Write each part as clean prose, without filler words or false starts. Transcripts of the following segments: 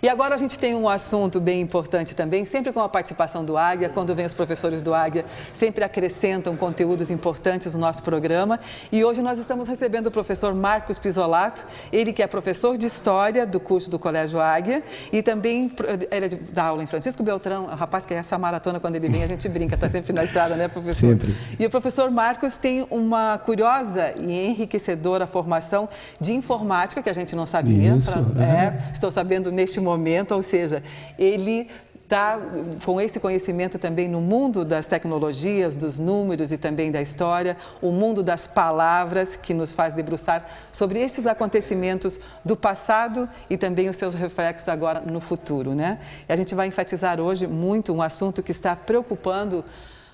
E agora a gente tem um assunto bem importante também, sempre com a participação do Águia. Quando vem os professores do Águia, sempre acrescentam conteúdos importantes no nosso programa. E hoje nós estamos recebendo o professor Marcos Pisolato, ele que é professor de História do curso do Colégio Águia e também ele dá aula em Francisco Beltrão, o rapaz que é essa maratona, quando ele vem a gente brinca, está sempre na estrada, né, professor? Sempre. E o professor Marcos tem uma curiosa e enriquecedora formação de informática, que a gente não sabia. Isso, Estou sabendo neste momento, ou seja, ele está com esse conhecimento também no mundo das tecnologias, dos números e também da história, o mundo das palavras, que nos faz debruçar sobre esses acontecimentos do passado e também os seus reflexos agora no futuro, né? E a gente vai enfatizar hoje muito um assunto que está preocupando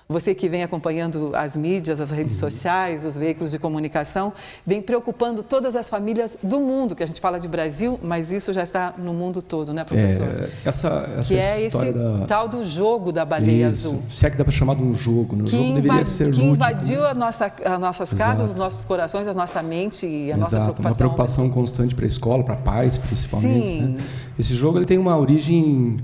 você que vem acompanhando as mídias, as redes sociais, os veículos de comunicação, vem preocupando todas as famílias do mundo, que a gente fala de Brasil, mas isso já está no mundo todo, né, professor? Essa que é esse tal do jogo da baleia azul. Se é que dá para chamar de um jogo, né? O jogo deveria ser lúdico. Que invadiu as nossas casas, os nossos corações, a nossa mente e a nossa preocupação. Uma preocupação constante para a escola, para pais, principalmente. Sim. Né? Esse jogo ele tem uma origem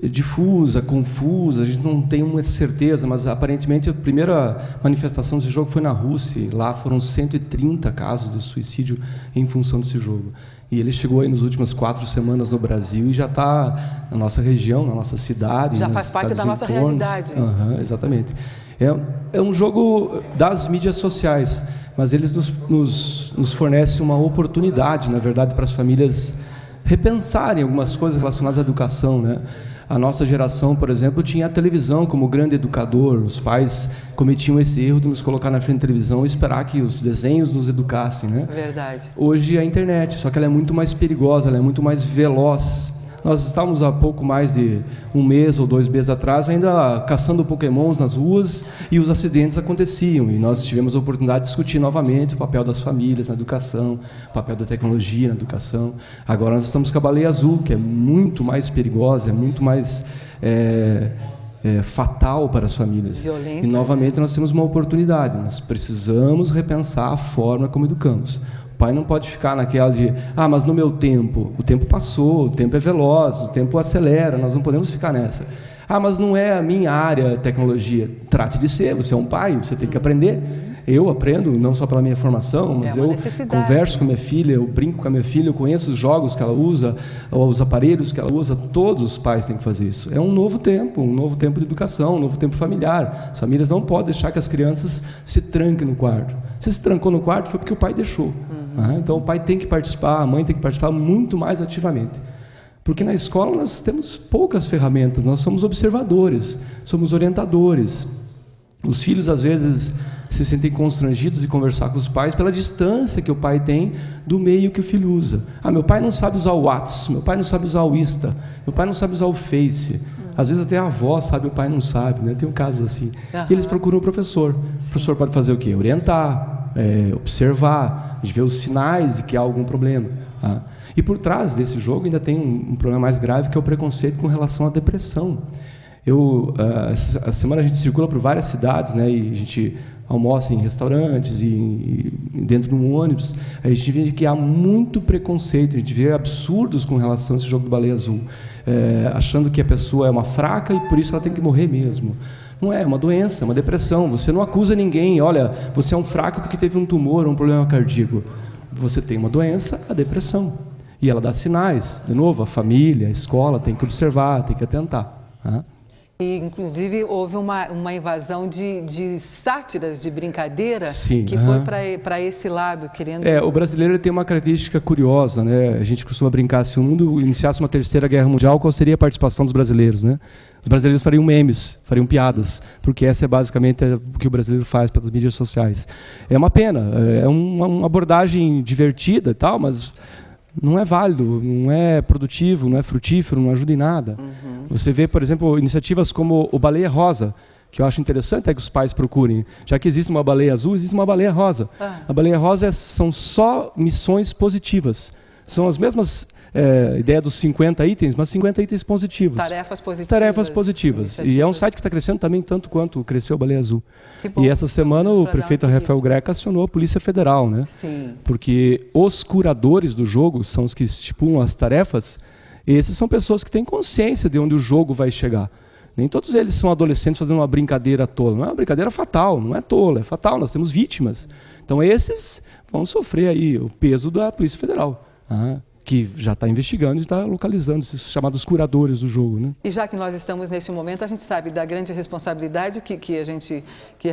difusa, confusa, a gente não tem uma certeza, mas aparentemente a primeira manifestação desse jogo foi na Rússia, e lá foram 130 casos de suicídio em função desse jogo. E ele chegou aí nas últimas 4 semanas no Brasil e já está na nossa região, na nossa cidade. Já faz parte da nossa realidade. Exatamente. É um jogo das mídias sociais, mas eles nos fornecem uma oportunidade, na verdade, para as famílias repensarem algumas coisas relacionadas à educação, né? A nossa geração, por exemplo, tinha a televisão como grande educador. Os pais cometiam esse erro de nos colocar na frente da televisão e esperar que os desenhos nos educassem, né? Verdade. Hoje é a internet, só que ela é muito mais perigosa, ela é muito mais veloz. Nós estávamos há pouco mais de 1 mês ou 2 meses atrás ainda caçando pokémons nas ruas e os acidentes aconteciam. E nós tivemos a oportunidade de discutir novamente o papel das famílias na educação, o papel da tecnologia na educação. Agora nós estamos com a baleia azul, que é muito mais perigosa, é muito mais fatal para as famílias. Violenta, e novamente nós temos uma oportunidade, nós precisamos repensar a forma como educamos. O pai não pode ficar naquela de, mas no meu tempo, o tempo passou, o tempo é veloz, o tempo acelera, nós não podemos ficar nessa. Mas não é a minha área, tecnologia. Trate de ser, você é um pai, você tem que aprender. Eu aprendo, não só pela minha formação, mas eu converso com a minha filha, eu brinco com a minha filha, eu conheço os jogos que ela usa, os aparelhos que ela usa, todos os pais têm que fazer isso. É um novo tempo de educação, um novo tempo familiar. As famílias não podem deixar que as crianças se tranquem no quarto. Se trancou no quarto foi porque o pai deixou. Então o pai tem que participar, a mãe tem que participar muito mais ativamente. Porque na escola nós temos poucas ferramentas, nós somos observadores, somos orientadores. Os filhos às vezes se sentem constrangidos de conversar com os pais pela distância que o pai tem do meio que o filho usa. Meu pai não sabe usar o WhatsApp, meu pai não sabe usar o Insta, meu pai não sabe usar o Face. Às vezes até a avó sabe, o pai não sabe, né? Tem casos assim. E eles procuram o professor. O professor pode fazer o quê? Orientar, observar, ver os sinais de que há algum problema. E por trás desse jogo ainda tem um problema mais grave, que é o preconceito com relação à depressão. Essa semana a gente circula por várias cidades, né, e a gente almoça em restaurantes e dentro de um ônibus. A gente vê que há muito preconceito, a gente vê absurdos com relação a esse jogo do baleia azul, achando que a pessoa é uma fraca e por isso ela tem que morrer mesmo. Não é uma doença, é uma depressão. Você não acusa ninguém, olha, você é um fraco porque teve um tumor ou um problema cardíaco. Você tem uma doença, a depressão. E ela dá sinais. De novo, a família, a escola tem que observar, tem que atentar. E, inclusive, houve uma invasão de sátiras, de brincadeira, sim, que foi para esse lado, querendo... O brasileiro tem uma característica curiosa, né? A gente costuma brincar, se o mundo iniciasse uma terceira guerra mundial, qual seria a participação dos brasileiros, né? Os brasileiros fariam memes, fariam piadas, porque essa é basicamente o que o brasileiro faz pelas mídias sociais. É uma pena, é uma abordagem divertida e tal, mas não é válido, não é produtivo, não é frutífero, não ajuda em nada. Você vê, por exemplo, iniciativas como o Baleia Rosa, que eu acho interessante que os pais procurem. Já que existe uma baleia azul, existe uma baleia rosa. A baleia rosa são só missões positivas. São as mesmas ideia dos 50 itens, mas 50 itens positivos. Tarefas positivas. Tarefas positivas. E é um site que está crescendo também tanto quanto cresceu a Baleia Azul. E essa semana o prefeito Rafael Greca acionou a Polícia Federal, né? Sim. Porque os curadores do jogo são os que estipulam as tarefas Esses são pessoas que têm consciência de onde o jogo vai chegar. Nem todos eles são adolescentes fazendo uma brincadeira tola. Não é uma brincadeira fatal, não é tola, é fatal, nós temos vítimas. Então esses vão sofrer aí o peso da Polícia Federal, que já está investigando e está localizando esses chamados curadores do jogo, né? E já que nós estamos nesse momento, a gente sabe da grande responsabilidade que a gente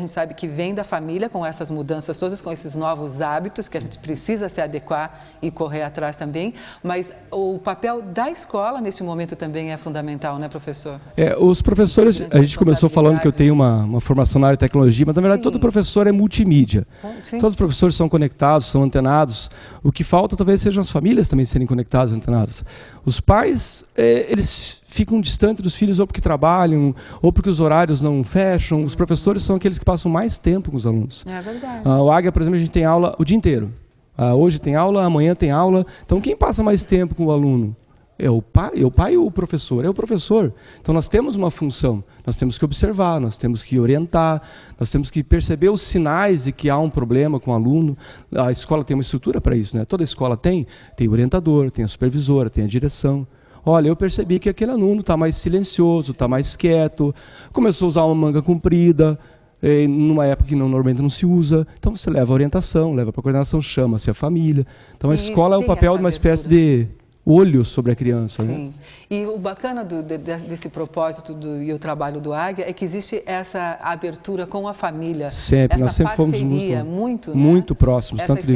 sabe que vem da família com essas mudanças todas, com esses novos hábitos que a gente precisa se adequar e correr atrás também, mas o papel da escola nesse momento também é fundamental, né, professor? Os professores, a gente começou falando que eu tenho uma formação na área de tecnologia, mas na verdade todo professor é multimídia. Sim. Todos os professores são conectados, são antenados. O que falta talvez sejam as famílias também serem conectados, antenados. Os pais, eles ficam distantes dos filhos ou porque trabalham, ou porque os horários não fecham. Os professores são aqueles que passam mais tempo com os alunos. É verdade. O Águia, por exemplo, a gente tem aula o dia inteiro. Hoje tem aula, amanhã tem aula. Então, quem passa mais tempo com o aluno? É o pai ou o professor? É o professor. Então, nós temos uma função. Nós temos que observar, nós temos que orientar, nós temos que perceber os sinais de que há um problema com o aluno. A escola tem uma estrutura para isso, né? Toda escola tem o orientador, tem a supervisora, tem a direção. Olha, eu percebi que aquele aluno está mais silencioso, está mais quieto, começou a usar uma manga comprida, numa época que normalmente não se usa. Então, você leva a orientação, leva para a coordenação, chama-se a família. Então, a escola é o papel de uma espécie de olho sobre a criança. Sim. Né? E o bacana desse propósito e o trabalho do Águia é que existe essa abertura com a família. Sempre, nós sempre fomos muito próximos, tanto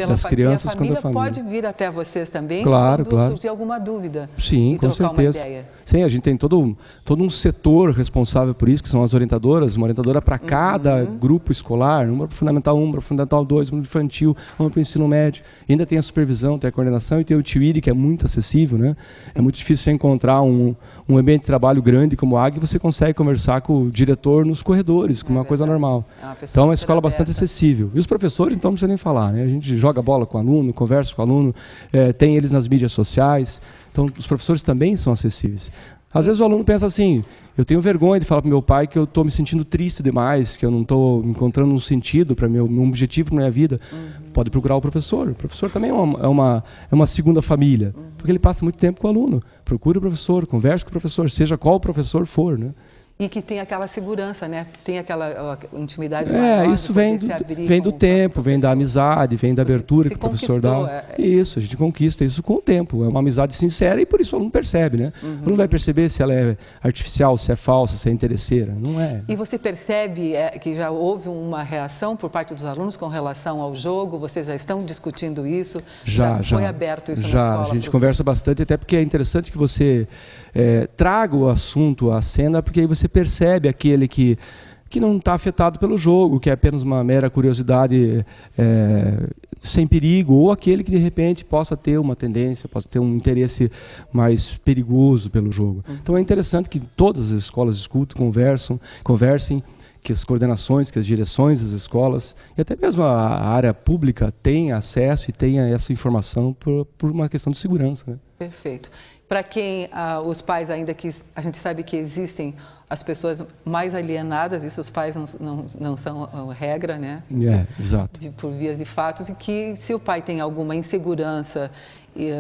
das crianças quanto da família. Pode vir até vocês também, claro, quando surgir alguma dúvida. Sim, com certeza. Sim, a gente tem todo um setor responsável por isso, que são as orientadoras, uma orientadora para cada grupo escolar, uma para o Fundamental 1, para o Fundamental 2, uma para o infantil, uma para o ensino médio. E ainda tem a supervisão, tem a coordenação e tem o TIUIRI, que é muito acessível, né? É muito difícil você encontrar um ambiente de trabalho grande como o Águia, você consegue conversar com o diretor nos corredores, como uma coisa normal. Então é uma escola bastante acessível. E os professores, então, não precisa nem falar, né? A gente joga bola com o aluno, conversa com o aluno, tem eles nas mídias sociais. Então, os professores também são acessíveis. Às vezes o aluno pensa assim, eu tenho vergonha de falar para o meu pai que eu estou me sentindo triste demais, que eu não estou encontrando um sentido para um objetivo para a minha vida. Pode procurar o professor. O professor também é uma segunda família, porque ele passa muito tempo com o aluno. Procure o professor, converse com o professor, seja qual professor for, né? E que tem aquela segurança, né? Tem aquela intimidade maior. Isso vem do tempo, vem da amizade, vem da abertura que o professor dá. Isso, a gente conquista isso com o tempo. É uma amizade sincera e por isso o aluno percebe, né? O aluno vai perceber se ela é artificial, se é falsa, se é interesseira. Não é. E você percebe que já houve uma reação por parte dos alunos com relação ao jogo? Vocês já estão discutindo isso? Já foi aberto isso na escola? A gente conversa bastante, até porque é interessante que você traga o assunto à cena, porque aí você percebe aquele que não está afetado pelo jogo, que é apenas uma mera curiosidade sem perigo, ou aquele que de repente possa ter uma tendência, possa ter um interesse mais perigoso pelo jogo. Então é interessante que todas as escolas escutem, conversem, que as coordenações, que as direções das escolas e até mesmo a área pública tenha acesso e tenha essa informação por uma questão de segurança, né? Perfeito. Para quem os pais ainda que a gente sabe que existem as pessoas mais alienadas, isso os pais não são regra, né? Exato. Por vias de fatos, e que se o pai tem alguma insegurança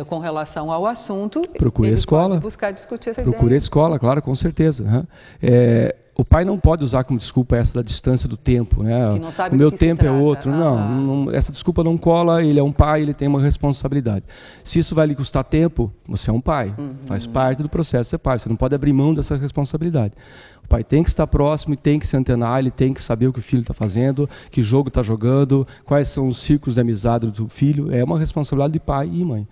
com relação ao assunto, procure a escola, pode buscar discutir essa ideia. Procure a escola, claro, com certeza. O pai não pode usar como desculpa essa da distância do tempo, né? Que não sabe o meu tempo é outro. Não, essa desculpa não cola, ele é um pai, ele tem uma responsabilidade. Se isso vai lhe custar tempo, você é um pai, faz parte do processo de ser pai, você não pode abrir mão dessa responsabilidade. O pai tem que estar próximo e tem que se antenar, ele tem que saber o que o filho está fazendo, que jogo está jogando, quais são os círculos de amizade do filho, é uma responsabilidade de pai e mãe.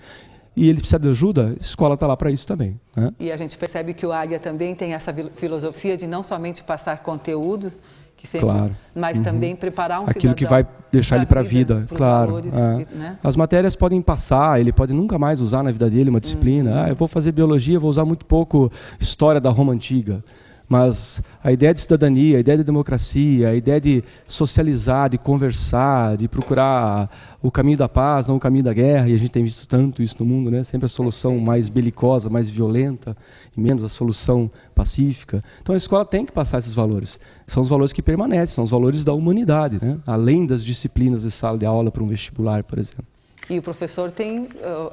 E ele precisa de ajuda, a escola está lá para isso também, né? E a gente percebe que o Águia também tem essa filosofia de não somente passar conteúdo, que sempre, mas também preparar um cidadão. Aquilo que vai deixar ele para a vida, claro. Valores, né? As matérias podem passar, ele pode nunca mais usar na vida dele uma disciplina. Eu vou fazer biologia, vou usar muito pouco história da Roma Antiga. Mas a ideia de cidadania, a ideia de democracia, a ideia de socializar, de conversar, de procurar o caminho da paz, não o caminho da guerra, e a gente tem visto tanto isso no mundo, né? Sempre a solução mais belicosa, mais violenta, e menos a solução pacífica. Então a escola tem que passar esses valores. São os valores que permanecem, são os valores da humanidade, né? Além das disciplinas de sala de aula para um vestibular, por exemplo. E o professor tem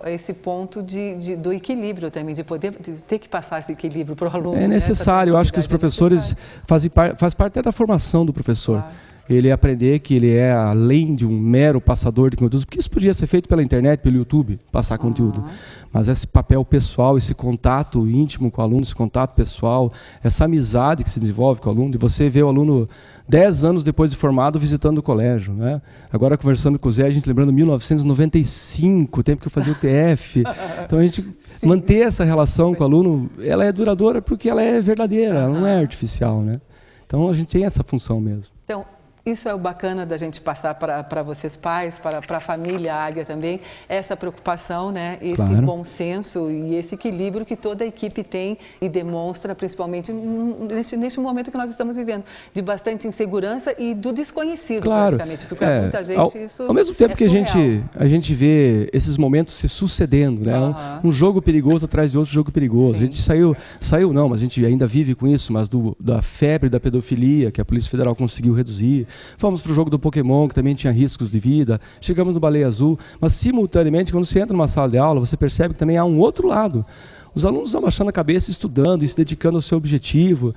esse ponto do equilíbrio também, de poder ter que passar esse equilíbrio para o aluno. É necessário, eu acho que os professores faz parte até da formação do professor. Claro. Ele aprender que ele é além de um mero passador de conteúdos, porque isso podia ser feito pela internet, pelo YouTube, passar conteúdo. Mas esse papel pessoal, esse contato íntimo com o aluno, esse contato pessoal, essa amizade que se desenvolve com o aluno, e você vê o aluno 10 anos depois de formado visitando o colégio, né? Agora conversando com o Zé, a gente lembrando 1995, o tempo que eu fazia o TF. Então a gente manter essa relação com o aluno, ela é duradoura porque ela é verdadeira, ela não é artificial, né? Então a gente tem essa função mesmo. Então, isso é o bacana da gente passar para vocês pais, para a família Águia também, essa preocupação, né? Esse bom senso e esse equilíbrio que toda a equipe tem e demonstra, principalmente neste momento que nós estamos vivendo, de bastante insegurança e do desconhecido, praticamente, porque para muita gente isso ao mesmo tempo que a gente vê esses momentos se sucedendo, né? Um jogo perigoso atrás de outro jogo perigoso. Sim. A gente saiu não, mas a gente ainda vive com isso, mas da febre da pedofilia que a Polícia Federal conseguiu reduzir. Fomos para o jogo do Pokémon, que também tinha riscos de vida. Chegamos no Baleia Azul. Mas, simultaneamente, quando você entra numa sala de aula, você percebe que também há um outro lado. Os alunos estão abaixando a cabeça, estudando e se dedicando ao seu objetivo.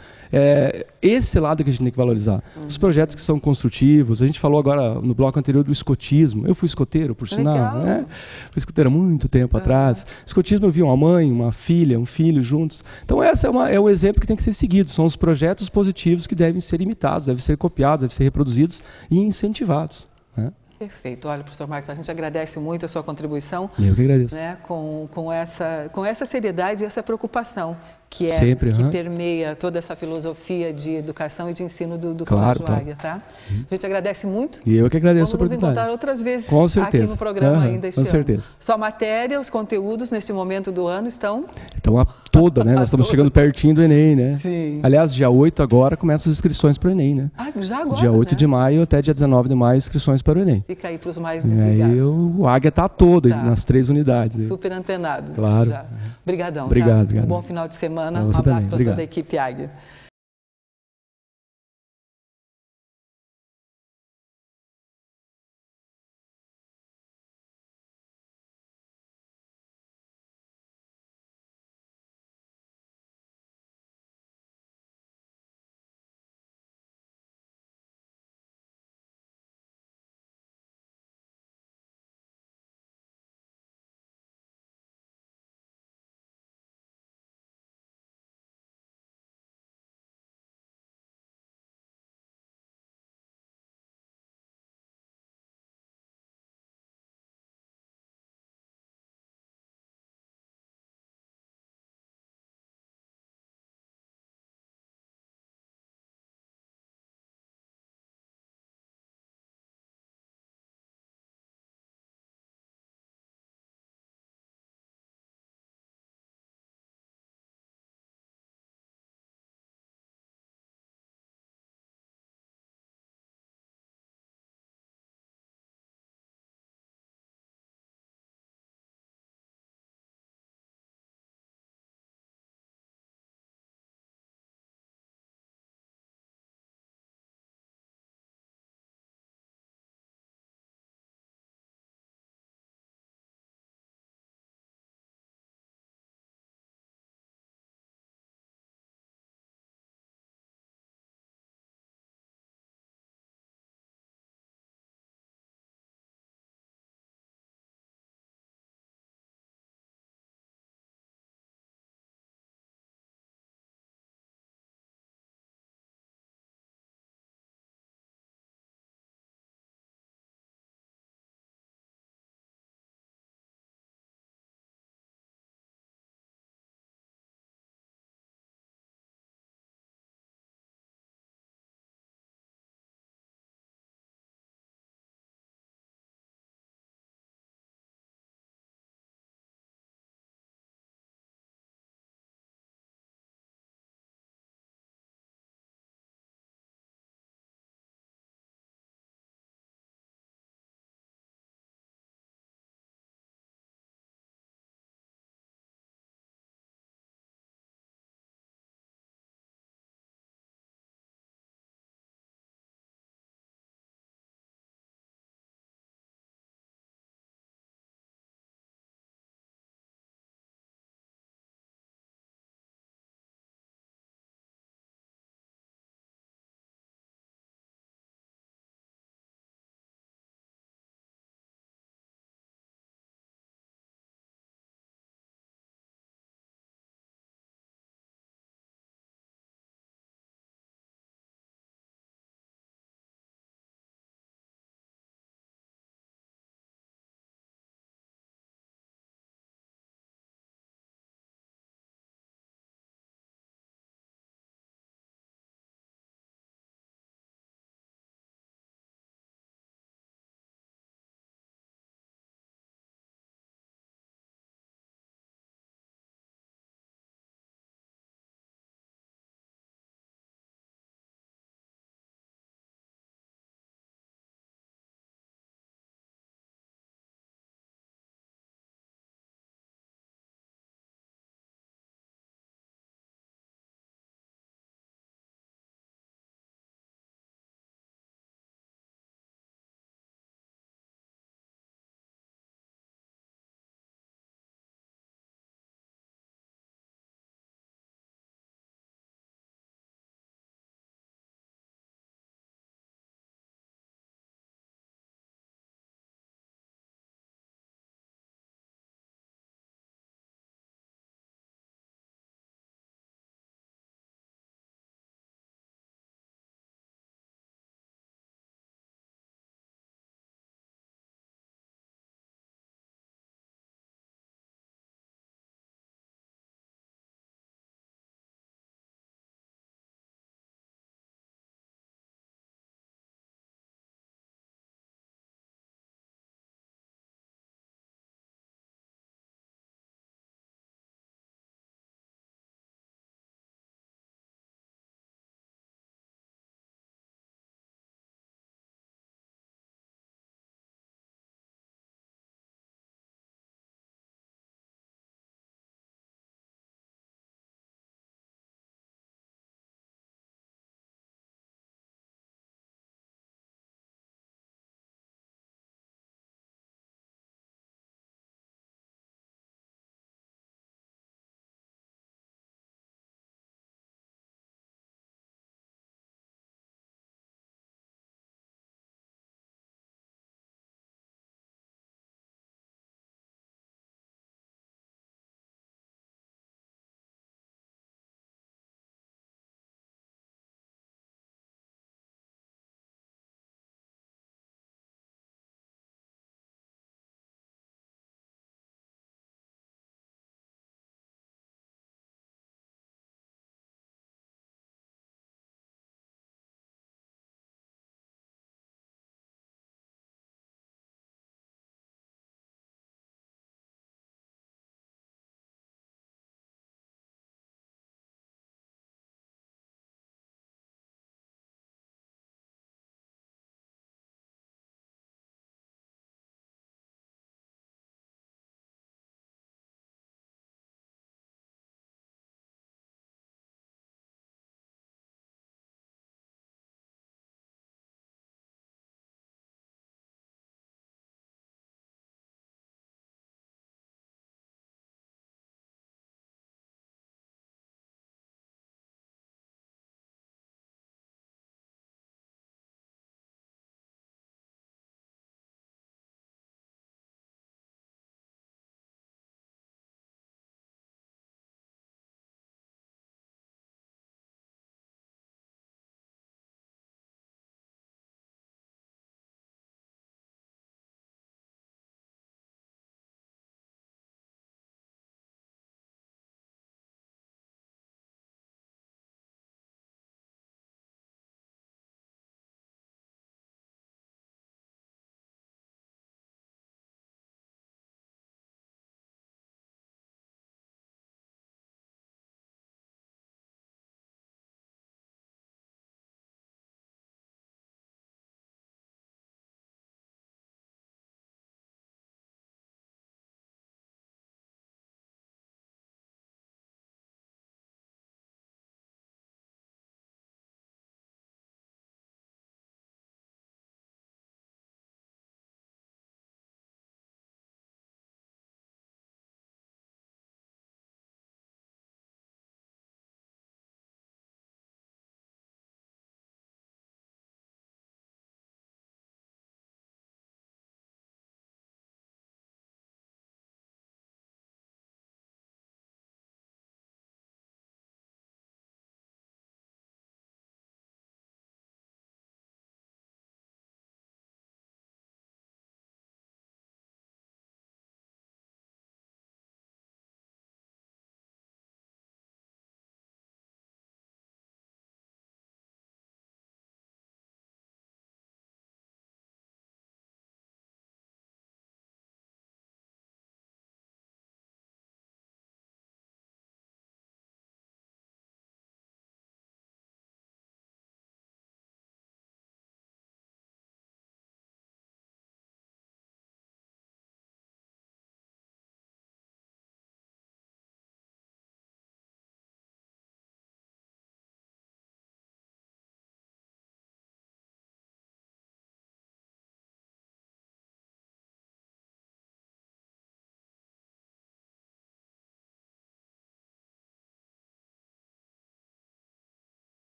Esse lado que a gente tem que valorizar. Os projetos que são construtivos. A gente falou agora no bloco anterior do escotismo. Eu fui escoteiro, por sinal. Né? Fui escoteiro há muito tempo atrás. Escotismo, eu vi uma mãe, uma filha, um filho juntos. Então, esse é o exemplo que tem que ser seguido. São os projetos positivos que devem ser imitados, devem ser copiados, devem ser reproduzidos e incentivados. Né? Perfeito. Olha, professor Marcos, a gente agradece muito a sua contribuição. Eu que agradeço. Né, com essa seriedade e essa preocupação que que permeia toda essa filosofia de educação e de ensino do Colégio Águia, tá? A gente agradece muito. E eu que agradeço a oportunidade. Vamos nos encontrar outras vezes com certeza. Aqui no programa ainda este ano. Com certeza. Sua matéria, os conteúdos neste momento do ano estão... Então, a toda, né? Nós estamos chegando pertinho do Enem, né? Sim. Aliás, dia 8 agora começam as inscrições para o Enem, né? Já agora, dia 8 de maio até dia 19 de maio, inscrições para o Enem. Fica aí para os mais desligados. Aí o Águia está todo nas 3 unidades. Super antenado. Claro. Obrigadão. Obrigado. Um bom final de semana. Um abraço para toda a equipe Águia.